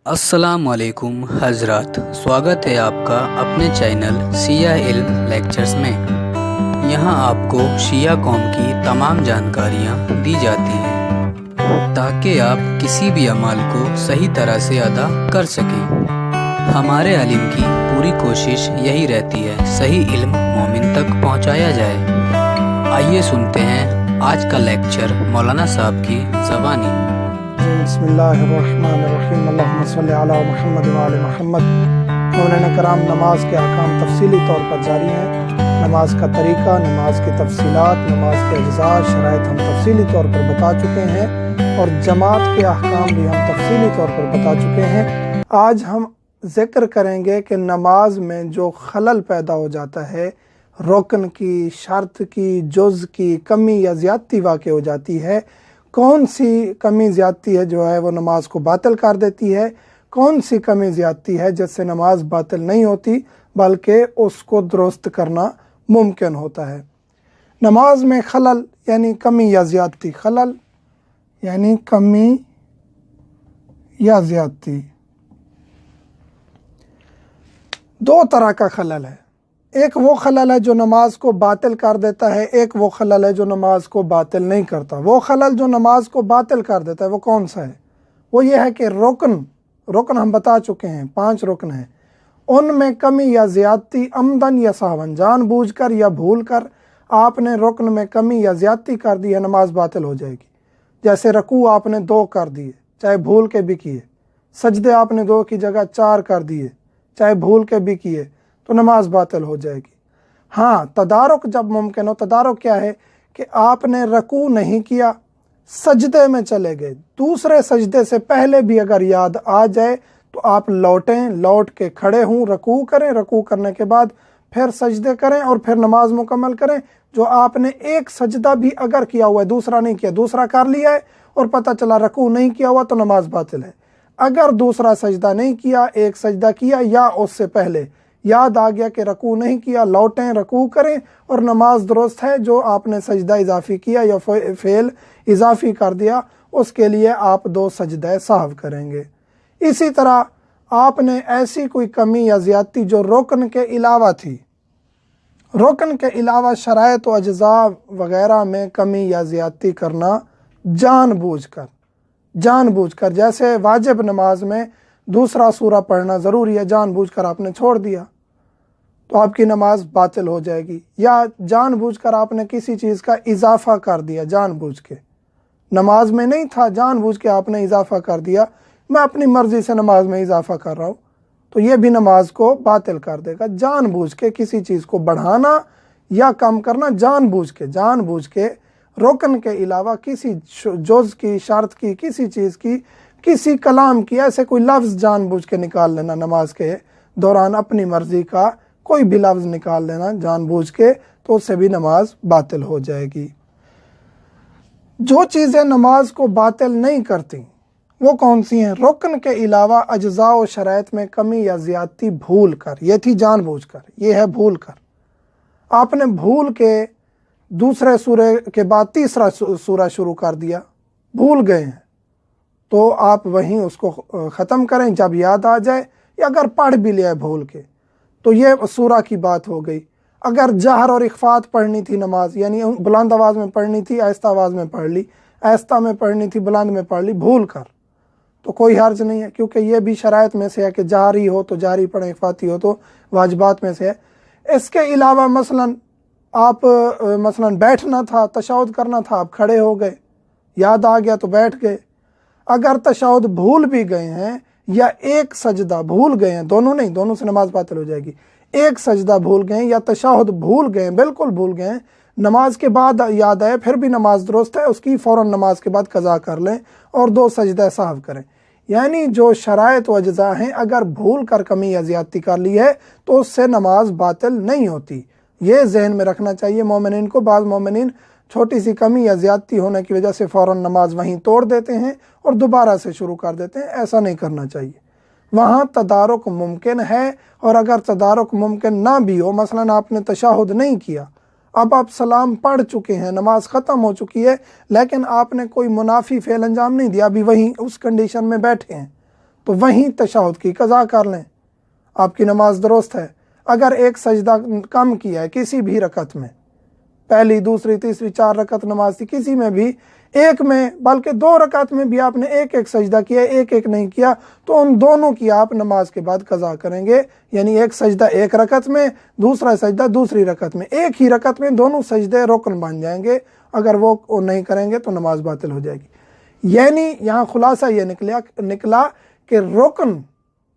अस्सलाम वालेकुम हजरात, स्वागत है आपका अपने चैनल शिया इल्म लेक्चर्स में। यहाँ आपको शिया कौम की तमाम जानकारियाँ दी जाती हैं ताकि आप किसी भी अमल को सही तरह से अदा कर सकें। हमारे अलिम की पूरी कोशिश यही रहती है सही इल्म मोमिन तक पहुँचाया जाए। आइए सुनते हैं आज का लेक्चर मौलाना साहब की ज़बानी। बिस्मिल्लाहिर्रहमानिर्रहीम, अल्लाहुम्मा सल्ली अला मुहम्मद व आले मुहम्मद। मोमिनीन कराम, नमाज के अहकाम तफसीली तौर पर जारी हैं। नमाज का तरीका, नमाज की तफसीलात, नमाज के अज्जा, शराइत हम तफसीली तौर पर बता चुके हैं और जमात के अहकाम भी हम तफसीली तौर पर बता चुके हैं। आज हम ज़िक्र करेंगे कि नमाज में जो खलल पैदा हो जाता है, रुकन की, शर्त की, जुज़ की कमी या ज़्यादती वाक़ हो जाती है, कौन सी कमी ज़्यादती है जो है वो नमाज को बातिल कर देती है, कौन सी कमी ज़्यादती है जिससे नमाज बातिल नहीं होती बल्कि उसको दुरुस्त करना मुमकिन होता है। नमाज में खलल यानी कमी या ज़्यादती, खलल यानी कमी या ज़्यादती, दो तरह का खलल है। एक वो खलल है जो नमाज को बातिल कर देता है, एक वो खलल है जो नमाज को बातिल नहीं करता। वो खलल जो नमाज को बातिल कर देता है वो कौन सा है? वो ये है कि रुकन हम बता चुके हैं, 5 रुकन हैं, उनमें कमी या ज़्यादती अमदन या सहवन, जानबूझकर या भूलकर आपने रुकन में कमी या ज़्यादती कर दी है, नमाज बातिल हो जाएगी। जैसे रकू आपने 2 कर दिए, चाहे भूल के भी किए, सजदे आपने 2 की जगह 4 कर दिए, चाहे भूल के भी किए, तो नमाज बातिल हो जाएगी। हाँ, तदारुक जब मुमकिन हो। तदारुक क्या है कि आपने रकू नहीं किया, सजदे में चले गए, दूसरे सजदे से पहले भी अगर याद आ जाए तो आप लौटें, लौट के खड़े हों, रकू करें, रकू करने के बाद फिर सजदे करें और फिर नमाज मुकम्मल करें। जो आपने एक सजदा भी अगर किया हुआ है, दूसरा नहीं किया, दूसरा कर लिया है और पता चला रकू नहीं किया हुआ, तो नमाज बातिल है। अगर दूसरा सजदा नहीं किया, एक सजदा किया या उससे पहले याद आ गया कि रकू नहीं किया, लौटें, रकू करें और नमाज दुरुस्त है। जो आपने सजदा इजाफ़ी किया या फ़ेल इजाफ़ी कर दिया, उसके लिए आप 2 सजदा सहव करेंगे। इसी तरह आपने ऐसी कोई कमी या ज़्यादती जो रुकन के अलावा थी, रुकन के अलावा शराइत व अज्ज़ा वग़ैरह में कमी या ज़्यादती करना जानबूझकर, जैसे वाजिब नमाज में दूसरा सूरा पढ़ना ज़रूरी है, जानबूझकर आपने छोड़ दिया तो आपकी नमाज बातिल हो जाएगी। या जानबूझकर आपने किसी चीज़ का इजाफ़ा कर दिया, जानबूझ के, नमाज में नहीं था, जानबूझ के आपने इजाफ़ा कर दिया, मैं अपनी मर्ज़ी से नमाज में इजाफ़ा कर रहा हूँ, तो ये भी नमाज को बातिल कर देगा। जानबूझ के किसी चीज़ को बढ़ाना या कम करना, जानबूझ के रुकन के अलावा किसी जुज़ की, शर्त की, किसी चीज़ की, किसी कलाम की, ऐसे कोई लफ्ज़ जानबूझ के निकाल लेना नमाज के दौरान, अपनी मर्ज़ी का कोई भी लफ्ज़ निकाल लेना जानबूझ के, तो उससे भी नमाज बातिल हो जाएगी। जो चीज़ें नमाज को बातिल नहीं करती वो कौन सी हैं? रुकन के अलावा अज्ज़ा व शराइत में कमी या ज़्यादती भूल कर, ये थी जानबूझकर, ये है भूल कर। आपने भूल के दूसरे सूरे के बाद तीसरा सूरा शुरू कर दिया, भूल गए हैं, तो आप वहीं उसको ख़त्म करें जब याद आ जाए, या अगर पढ़ भी लिया है भूल के तो ये सूरा की बात हो गई। अगर जहर और इख्फात पढ़नी थी नमाज, यानी बुलंद आवाज़ में पढ़नी थी, आहिस्ता आवाज़ में पढ़ ली, आहिस्ता में पढ़नी थी, बुलंद में पढ़ ली, भूल कर, तो कोई हर्ज नहीं है, क्योंकि ये भी शराइत में से है कि जारी हो तो जारी पढ़ें, इख्फाती हो तो वाजिबात में से है। इसके अलावा मसलन बैठना था, तशहुद करना था, आप खड़े हो गए, याद आ गया तो बैठ गए। अगर तशहुद भूल भी गए हैं या एक सजदा भूल गए हैं, दोनों नहीं, दोनों से नमाज बातिल हो जाएगी। एक सजदा भूल गए या तशहुद भूल गए, बिल्कुल भूल गए, नमाज के बाद याद आए, फिर भी नमाज दुरुस्त है, उसकी फ़ौरन नमाज के बाद कज़ा कर लें और 2 सजदा सहव करें। यानी जो शराइत व अज्ज़ा हैं, अगर भूल कर कमी या ज़्यादती कर ली है तो उससे नमाज बातिल नहीं होती। ये जहन में रखना चाहिए मोमिनीन को। बाज़ मोमिनीन छोटी सी कमी या ज़्यादती होने की वजह से फ़ौरन नमाज वहीं तोड़ देते हैं और दोबारा से शुरू कर देते हैं, ऐसा नहीं करना चाहिए। वहाँ तदारुक मुमकिन है, और अगर तदारुक मुमकिन ना भी हो, मसलन आपने तशहुद नहीं किया, अब आप सलाम पढ़ चुके हैं, नमाज ख़त्म हो चुकी है, लेकिन आपने कोई मुनाफी फ़ेल अंजाम नहीं दिया, अभी वहीं उस कंडीशन में बैठे हैं, तो वहीं तशहुद की कज़ा कर लें, आपकी नमाज दुरुस्त है। अगर एक सजदा कम किया है किसी भी रकत में, पहली दूसरी तीसरी 4 रकत नमाज थी, किसी में भी एक में बल्कि 2 रकत में भी आपने एक एक सजदा किया, एक एक नहीं किया, तो उन दोनों की आप नमाज के बाद कज़ा करेंगे। यानी एक सजदा एक रकत में, दूसरा सजदा दूसरी रकत में, एक ही रकत में दोनों सजदे रुकन बन जाएंगे। अगर वो नहीं करेंगे तो नमाज बातिल हो जाएगी। यानी यहाँ खुलासा ये निकला कि रुकन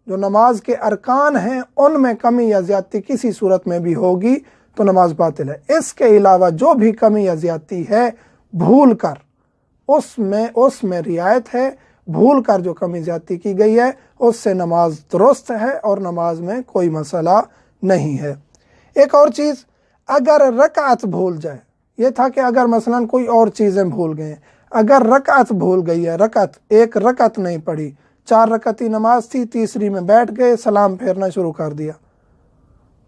जो नमाज के अरकान हैं उनमें कमी या ज़्यादती किसी सूरत में भी होगी तो नमाज बातिल है। इसके अलावा जो भी कमी या ज़्यादती है भूल कर उसमें रियायत है, भूल कर जो कमी ज़्यादती की गई है उससे नमाज दुरुस्त है और नमाज में कोई मसला नहीं है। एक और चीज़, अगर रकात भूल जाए, ये था कि अगर मसलन कोई और चीज़ें भूल गए, अगर रकात भूल गई है, एक रकात नहीं पढ़ी, 4 रकती नमाज थी, तीसरी में बैठ गए, सलाम फेरना शुरू कर दिया,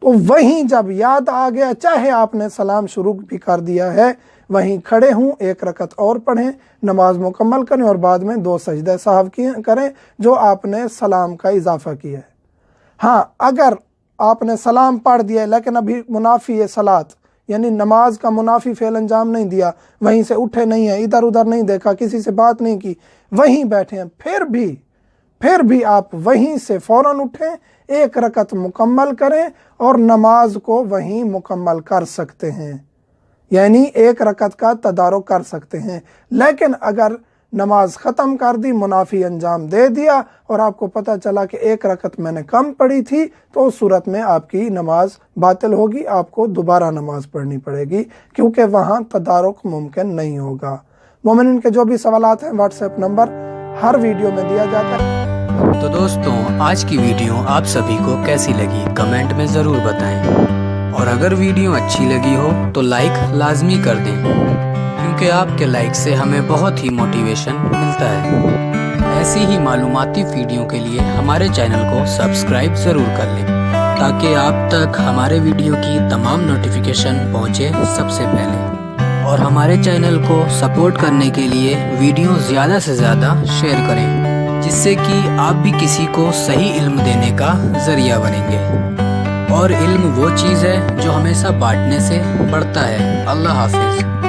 तो वहीं जब याद आ गया, चाहे आपने सलाम शुरू भी कर दिया है, वहीं खड़े हों, 1 रकत और पढ़ें, नमाज मुकम्मल करें और बाद में 2 सजदे साहब करें जो आपने सलाम का इजाफा किया है। हाँ, अगर आपने सलाम पढ़ दिया लेकिन अभी मुनाफी है सलात, यानी नमाज का मुनाफी फेल अंजाम नहीं दिया, वहीं से उठे नहीं है, इधर उधर नहीं देखा, किसी से बात नहीं की, वहीं बैठे हैं, फिर भी आप वहीं से फ़ौरन उठें, 1 रकत मुकम्मल करें और नमाज को वहीं मुकम्मल कर सकते हैं, यानी 1 रकत का तदारुक कर सकते हैं। लेकिन अगर नमाज ख़त्म कर दी, मुनाफी अंजाम दे दिया और आपको पता चला कि 1 रकत मैंने कम पढ़ी थी, तो उस सूरत में आपकी नमाज बातिल होगी, आपको दोबारा नमाज पढ़नी पड़ेगी क्योंकि वहाँ तदारुक मुमकिन नहीं होगा। मोमिन के जो भी सवालात हैं व्हाट्सएप नंबर हर वीडियो में दिया जाता है। तो दोस्तों, आज की वीडियो आप सभी को कैसी लगी कमेंट में ज़रूर बताएं, और अगर वीडियो अच्छी लगी हो तो लाइक लाजमी कर दें, क्योंकि आपके लाइक से हमें बहुत ही मोटिवेशन मिलता है। ऐसी ही मालूमाती वीडियो के लिए हमारे चैनल को सब्सक्राइब ज़रूर कर लें ताकि आप तक हमारे वीडियो की तमाम नोटिफिकेशन पहुँचे सबसे पहले। और हमारे चैनल को सपोर्ट करने के लिए वीडियो ज़्यादा से ज़्यादा शेयर करें, जिससे कि आप भी किसी को सही इल्म देने का ज़रिया बनेंगे। और इल्म वो चीज़ है जो हमेशा बांटने से बढ़ता है। अल्लाह हाफिज़।